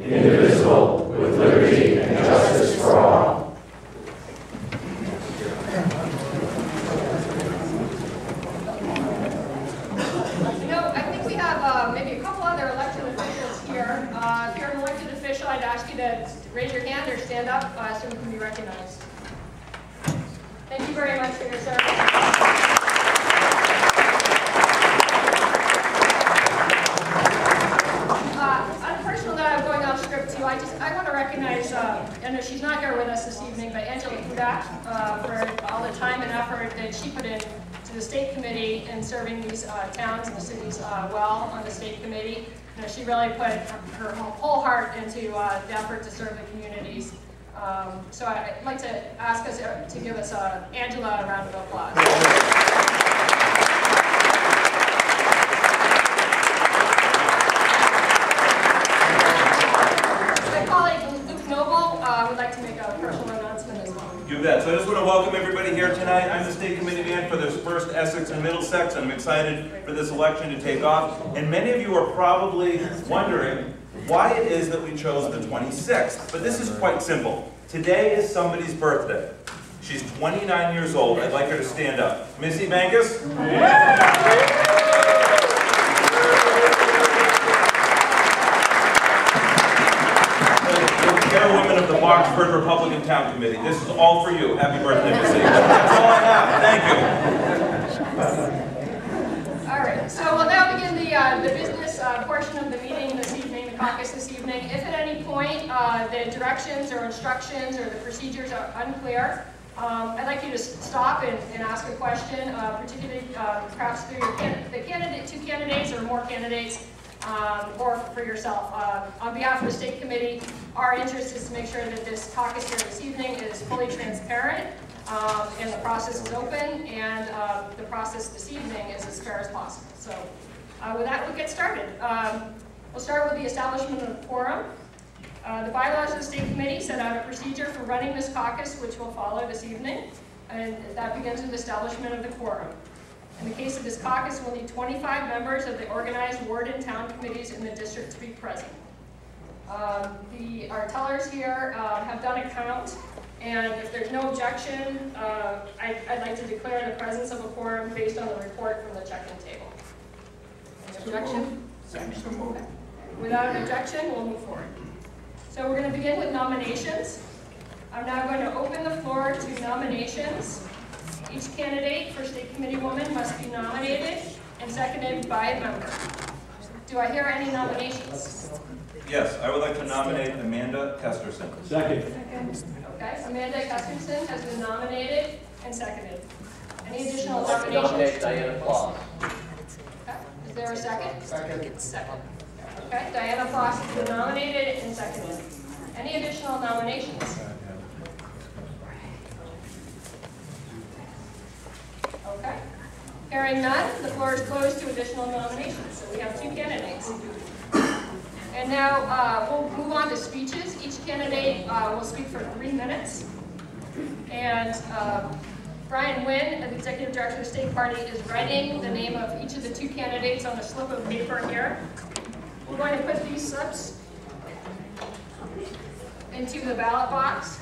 indivisible, with liberty and justice for all. I think we have maybe a couple other elected officials here. If you're an elected official, I'd ask you to raise your hand or stand up so we can be recognized. Thank you very much for your service. I want to recognize, I know she's not here with us this evening, but Angela for all the time and effort that she put in to the state committee in serving these towns and the cities well on the state committee. She really put her whole heart into the effort to serve the communities. So I'd like to ask us to give us Angela a round of applause. Would like to make a personal announcement as well. You bet. So I just want to welcome everybody here tonight. I'm the state committee man for this first Essex and Middlesex. I'm excited for this election to take off. And many of you are probably wondering why it is that we chose the 26th. But this is quite simple. Today is somebody's birthday. She's 29 years old. I'd like her to stand up. Missy Bankus? Chairwoman of the Boxford Republican Town Committee. This is all for you. Happy birthday, Missy. That's all I have. Thank you. All right. So we'll now begin the business portion of the meeting this evening, the caucus this evening. If at any point the directions or instructions or the procedures are unclear, I'd like you to stop and ask a question, particularly perhaps through the two candidates or more candidates. Or for yourself. On behalf of the state committee, our interest is to make sure that this caucus here this evening is fully transparent and the process is open and the process this evening is as fair as possible. So with that, we'll get started. We'll start with the establishment of the quorum. The bylaws of the state committee set out a procedure for running this caucus, which will follow this evening, and that begins with the establishment of the quorum. In the case of this caucus, we'll need 25 members of the organized ward and town committees in the district to be present. Our tellers here have done a count, and if there's no objection, I'd like to declare the presence of a quorum based on the report from the check-in table. Any objection? Okay. Without an objection, we'll move forward. So we're going to begin with nominations. I'm now going to open the floor to nominations. Each candidate for state committee woman must be nominated and seconded by a member. Do I hear any nominations? Yes, I would like to nominate Amanda Kesterson. Second. Okay, Amanda Kesterson has been nominated and seconded. Any additional nominations? Nominate DiannaE.Ploss. Okay. Is there a second? Second. Okay, DiannaE.Ploss has been nominated and seconded. Any additional nominations? Okay. Hearing none, the floor is closed to additional nominations. So we have two candidates. And now we'll move on to speeches. Each candidate will speak for 3 minutes. And Brian Wynn, the Executive Director of the State Party, is writing the name of each of the two candidates on a slip of paper here. We're going to put these slips into the ballot box.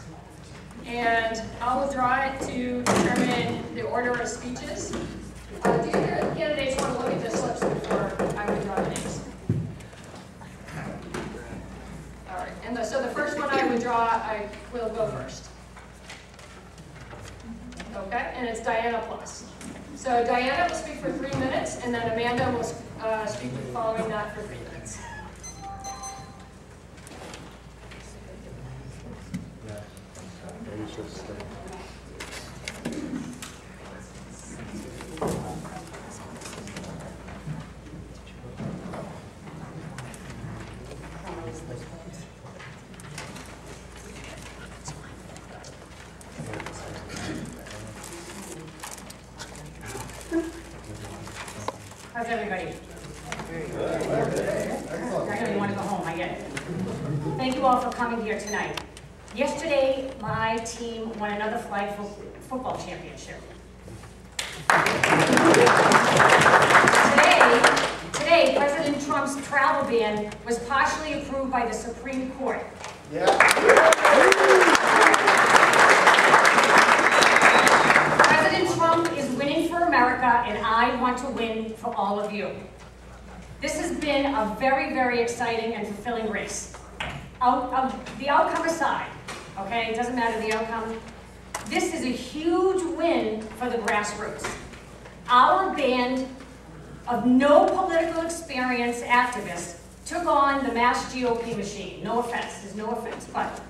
And I'll withdraw it to determine the order of speeches. Do the candidates want to look at the slips before I withdraw the names? All right, and so the first one I withdraw, I will go first. Okay, and it's DiannaE.Ploss. So Diana will speak for 3 minutes, and then Amanda will speak following that for 3 minutes. How's everybody? I know you want to go home, I get it. Thank you all for coming here tonight. Yesterday, my team won another flag football championship. today, President Trump's travel ban was partially approved by the Supreme Court. Yeah. President Trump is winning for America, and I want to win for all of you. This has been a very, very exciting and fulfilling race. The outcome aside, okay, it doesn't matter the outcome. This is a huge win for the grassroots. Our band of no political experience activists took on the mass GOP machine. No offense, there's no offense, but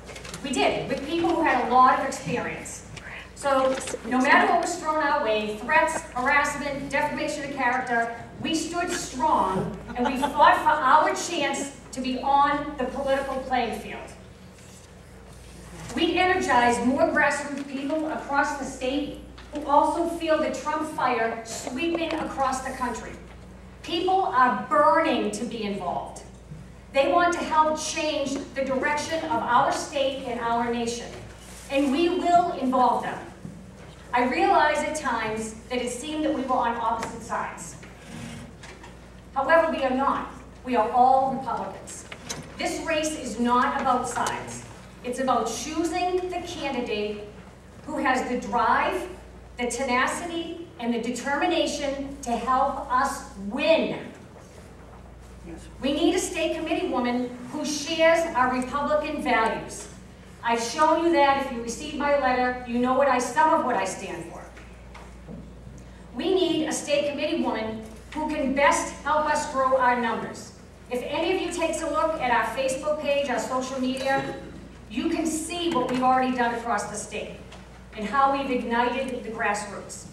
we did, with people who had a lot of experience. So no matter what was thrown our way, threats, harassment, defamation of character, we stood strong and we fought for our chance to be on the political playing field. We energized more grassroots people across the state who also feel the Trump fire sweeping across the country. People are burning to be involved. They want to help change the direction of our state and our nation, and we will involve them. I realize at times that it seemed that we were on opposite sides. However, we are not. We are all Republicans. This race is not about sides. It's about choosing the candidate who has the drive, the tenacity, and the determination to help us win. We need a state committee woman who shares our Republican values. I've shown you that. If you received my letter, you know some of what I stand for. We need a state committee woman who can best help us grow our numbers. If any of you takes a look at our Facebook page, our social media, you can see what we've already done across the state and how we've ignited the grassroots.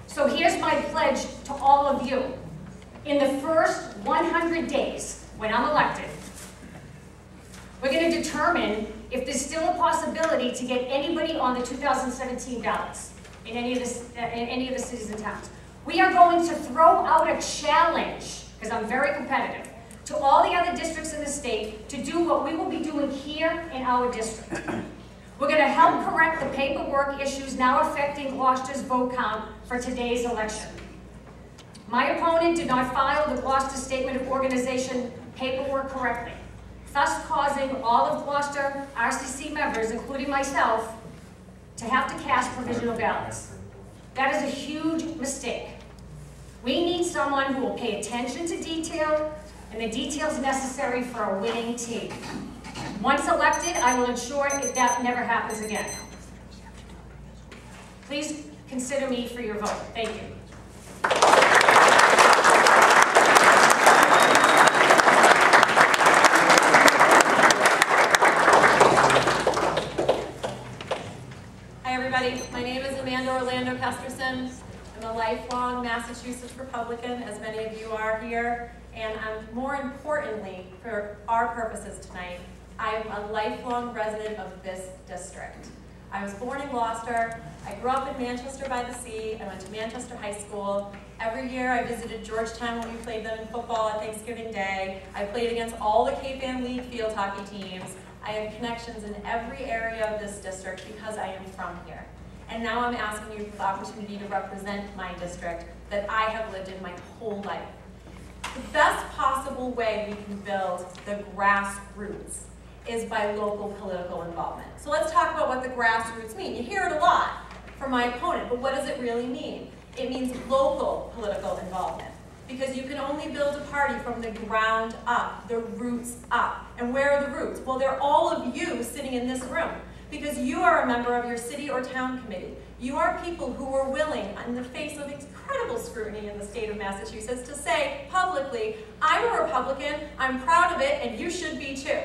So here's my pledge to all of you. In the first 100 days, when I'm elected, we're going to determine if there's still a possibility to get anybody on the 2017 ballots in any of the cities and towns. We are going to throw out a challenge, because I'm very competitive, to all the other districts in the state to do what we will be doing here in our district. We're going to help correct the paperwork issues now affecting Gloucester's vote count for today's election. My opponent did not file the Gloucester Statement of Organization paperwork correctly, thus causing all of Gloucester RCC members, including myself, to have to cast provisional ballots. That is a huge mistake. We need someone who will pay attention to detail and the details necessary for a winning team. Once elected, I will ensure that never happens again. Please consider me for your vote. Thank you. Hi everybody, my name is Amanda Orlando Kesterson. I'm a lifelong Massachusetts Republican, as many of you are here, and more importantly, for our purposes tonight, I'm a lifelong resident of this district. I was born in Gloucester. I grew up in Manchester by the Sea. I went to Manchester High School. Every year I visited Georgetown when we played them in football on Thanksgiving Day. I played against all the Cape Ann League field hockey teams. I have connections in every area of this district because I am from here. And now I'm asking you for the opportunity to represent my district that I have lived in my whole life. The best possible way we can build the grassroots is by local political involvement. So let's talk about what the grassroots mean. You hear it a lot from my opponent, but what does it really mean? It means local political involvement, because you can only build a party from the ground up, the roots up. And where are the roots? Well, they're all of you sitting in this room, because you are a member of your city or town committee. You are people who are willing, in the face of incredible scrutiny in the state of Massachusetts, to say publicly, I'm a Republican, I'm proud of it, and you should be too.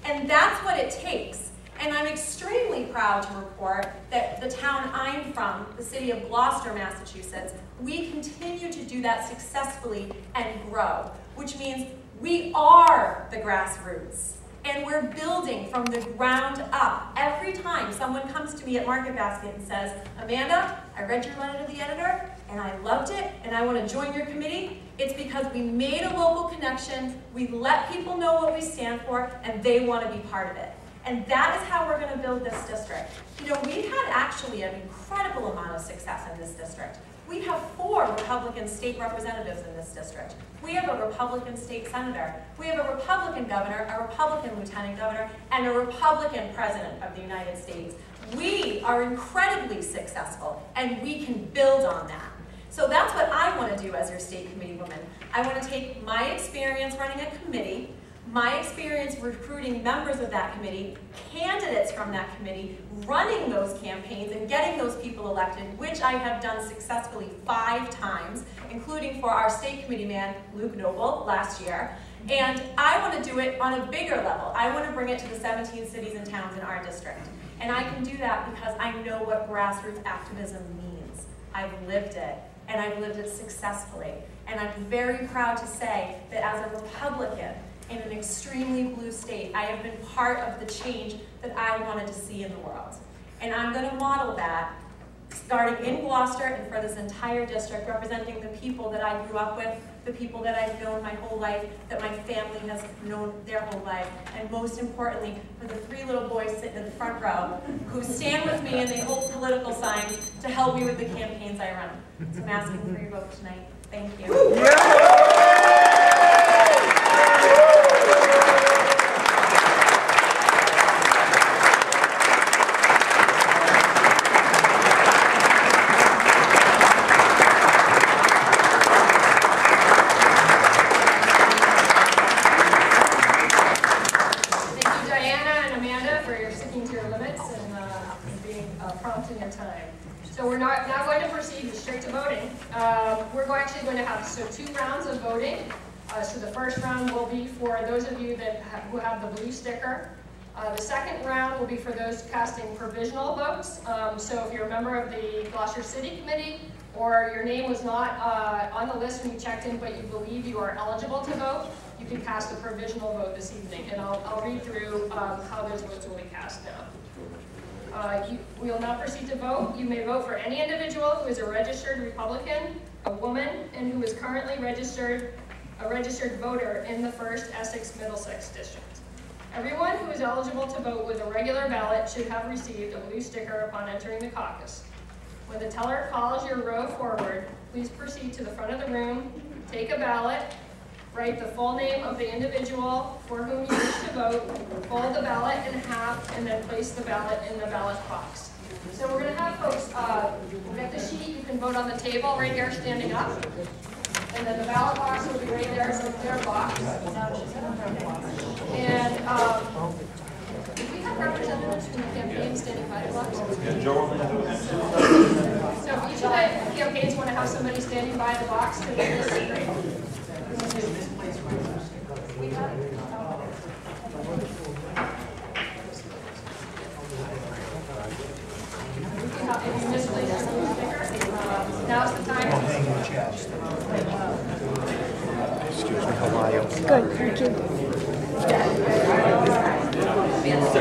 And that's what it takes. And I'm extremely proud to report that the town I'm from, the city of Gloucester, Massachusetts, we continue to do that successfully and grow, which means we are the grassroots. And we're building from the ground up. Every time someone comes to me at Market Basket and says, Amanda, I read your letter to the editor, and I loved it, and I want to join your committee, it's because we made a local connection, we let people know what we stand for, and they want to be part of it. And that is how we're going to build this district. You know, we've had actually an incredible amount of success in this district. We have 4 Republican state representatives in this district. We have a Republican state senator. We have a Republican governor, a Republican lieutenant governor, and a Republican president of the United States. We are incredibly successful, and we can build on that. So that's what I want to do as your state committee woman. I want to take my experience running a committee, my experience recruiting members of that committee, candidates from that committee, running those campaigns and getting those people elected, which I have done successfully 5 times, including for our state committee man, Luke Noble, last year. And I want to do it on a bigger level. I want to bring it to the 17 cities and towns in our district. And I can do that because I know what grassroots activism means. I've lived it, and I've lived it successfully. And I'm very proud to say that as a Republican in an extremely blue state, I have been part of the change that I wanted to see in the world. And I'm going to model that, starting in Gloucester and for this entire district, representing the people that I grew up with, the people that I've known my whole life, that my family has known their whole life, and most importantly, for the 3 little boys sitting in the front row who stand with me and they hold political signs to help me with the campaigns I run. So I'm asking for your vote tonight. Thank you. So we're now going to proceed with strict voting. We're actually going to have 2 rounds of voting. So the first round will be for those of you who have the blue sticker. The second round will be for those casting provisional votes. So if you're a member of the Gloucester City Committee or your name was not on the list when you checked in but you believe you are eligible to vote, you can cast a provisional vote this evening. And I'll read through how those votes will be cast now. We will now proceed to vote. You may vote for any individual who is a registered Republican, a woman, and who is currently a registered voter in the 1st Essex Middlesex District. Everyone who is eligible to vote with a regular ballot should have received a blue sticker upon entering the caucus. When the teller calls your row forward, please proceed to the front of the room, take a ballot, write the full name of the individual for whom you wish to vote, fold the ballot in half, and then place the ballot in the ballot box. So we're going to have folks, we'll get the sheet, you can vote on the table right here standing up, and then the ballot box will be right there in their box. And do we have representatives from the campaign standing by the box? So if each of the campaigns want to have somebody standing by the box to do this, great. If you misplaced your blue sticker, now's the time. Hang your chest. Excuse me, how are you? Good, thank you. So,